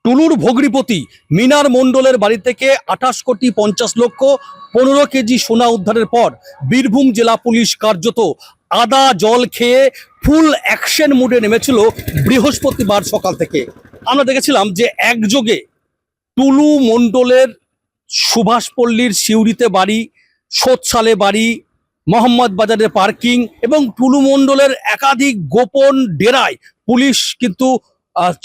টুলুর ভগ্নিপতি মিনার মণ্ডলের বাড়ি থেকে 28,50,00,000 15 কেজি সোনা উদ্ধারের পর বীরভূম জেলা পুলিশ কার্যত আদা জল খেয়ে ফুল অ্যাকশন মুডে নেমেছিল বৃহস্পতিবার সকাল থেকে। আমরা দেখেছিলাম যে একযোগে টুলু মণ্ডলের সুভাষপল্লীর সিউড়িতে বাড়ি, সোৎসালে বাড়ি, মোহাম্মদ বাজারের পার্কিং এবং টুলু মণ্ডলের একাধিক গোপন ডেরায় পুলিশ কিন্তু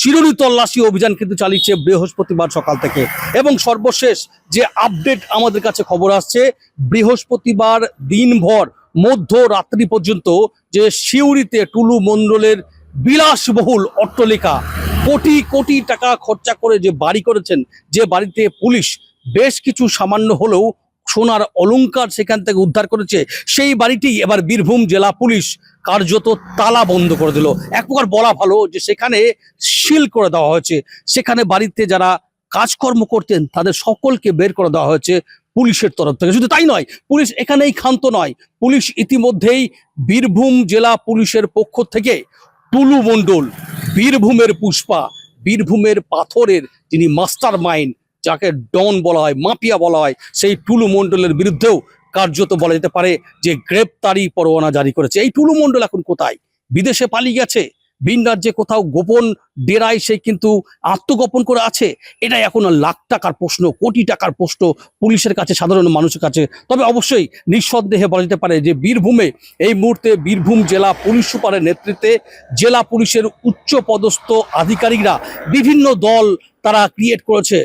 চিরুনি তল্লাশি অভিযান কিন্তু চালিয়েছে বৃহস্পতিবার সকাল থেকে। এবং সর্বশেষ যে আপডেট আমাদের কাছে খবর আসছে, বৃহস্পতিবার দিনভর মধ্যরাত্রি পর্যন্ত যে সিউড়িতে টুলু মণ্ডলের বিলাসবহুল অট্টালিকা, কোটি কোটি টাকা খরচা করে যে বাড়ি করেছেন, যে বাড়িতে পুলিশ বেশ কিছু সামান্য হলেও সোনার অলংকার সেখান থেকে উদ্ধার করেছে, সেই বাড়িটি এবার বীরভূম জেলা পুলিশ কার্যত তালা বন্ধ করে দিল। এক প্রকার বলা ভালো যে সেখানে সিল করে দেওয়া হয়েছে। সেখানে বাড়িতে যারা কাজকর্ম করতেন তাদের সকলকে বের করে দেওয়া হয়েছে পুলিশের তরফ থেকে। শুধু তাই নয়, পুলিশ এখানেই ক্ষান্ত নয়, পুলিশ ইতিমধ্যেই বীরভূম জেলা পুলিশের পক্ষ থেকে টুলু মণ্ডল, বীরভূমের পুষ্পা, বীরভূমের পাথরের যিনি মাস্টার মাইন্ড, যাকে ডন বলা হয়, মাফিয়া বলা হয়, সেই টুলু মণ্ডলের বিরুদ্ধেও কার্যত বলা যেতে পারে যে গ্রেপ্তারি পরোয়ানা জারি করেছে। এই টুলু মণ্ডল এখন কোথায়? বিদেশে পালিয়ে গেছে, ভিন রাজ্যে কোথাও গোপন ডেরায় সে কিন্তু আত্মগোপন করে আছে। এটাই এখন লাখ টাকার প্রশ্ন, কোটি টাকার প্রশ্ন পুলিশের কাছে, সাধারণ মানুষের কাছে। তবে অবশ্যই নিঃসন্দেহে বলা যেতে পারে যে বীরভূমে এই মুহূর্তে বীরভূম জেলা পুলিশ সুপারের নেতৃত্বে জেলা পুলিশের উচ্চ পদস্থ আধিকারিকরা বিভিন্ন দল তারা ক্রিয়েট করেছে,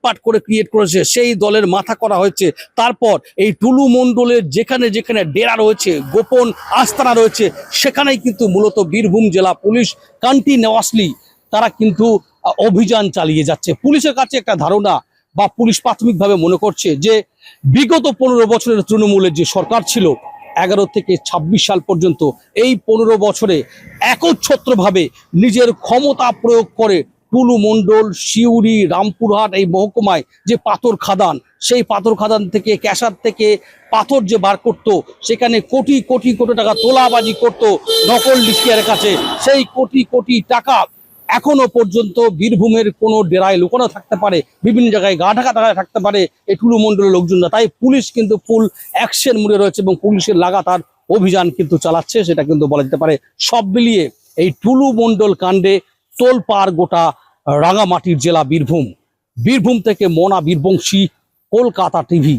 পাট করে ক্রিয়েট করেছে, সেই দলের মাথা করা হয়েছে। তারপর এই টুলু মণ্ডলের যেখানে যেখানে ডেরা রয়েছে, গোপন আস্তানা রয়েছে, সেখানেই কিন্তু মূলত বীরভূম জেলা পুলিশ কন্টিনিউয়াসলি তারা কিন্তু অভিযান চালিয়ে যাচ্ছে। পুলিশের কাছে একটা ধারণা বা পুলিশ প্রাথমিকভাবে মনে করছে যে বিগত 15 বছরের তৃণমূলের যে সরকার ছিল, 11 থেকে 26 সাল পর্যন্ত, এই 15 বছরে একচ্ছত্রভাবে নিজের ক্ষমতা প্রয়োগ করে টুলু মণ্ডল সিউড়ি রামপুরহাট এই মহকুমায় যে পাথর খাদান, সেই পাথর খাদান থেকে, ক্যাশার থেকে পাথর যে বার করতো, সেখানে কোটি কোটি কোটি টাকা তোলাবাজি করত নকল ডিসিয়ারের কাছে। সেই কোটি কোটি টাকা এখনো পর্যন্ত বীরভূমের কোনো ডেরায় লুকানো থাকতে পারে, বিভিন্ন জায়গায় গা ঢাকা থাকতে পারে এই টুলু মণ্ডলের লোকজনরা। তাই পুলিশ কিন্তু ফুল অ্যাকশন মুডে রয়েছে এবং পুলিশের লাগাতার অভিযান কিন্তু চালাচ্ছে, সেটা কিন্তু বলা যেতে পারে। সব মিলিয়ে এই টুলু মণ্ডল কাণ্ডে তোলপাড় গোটা রাঙামাটির জেলা বীরভূম। বীরভূম থেকে মনা বীরবংশী, কলকাতা টিভি।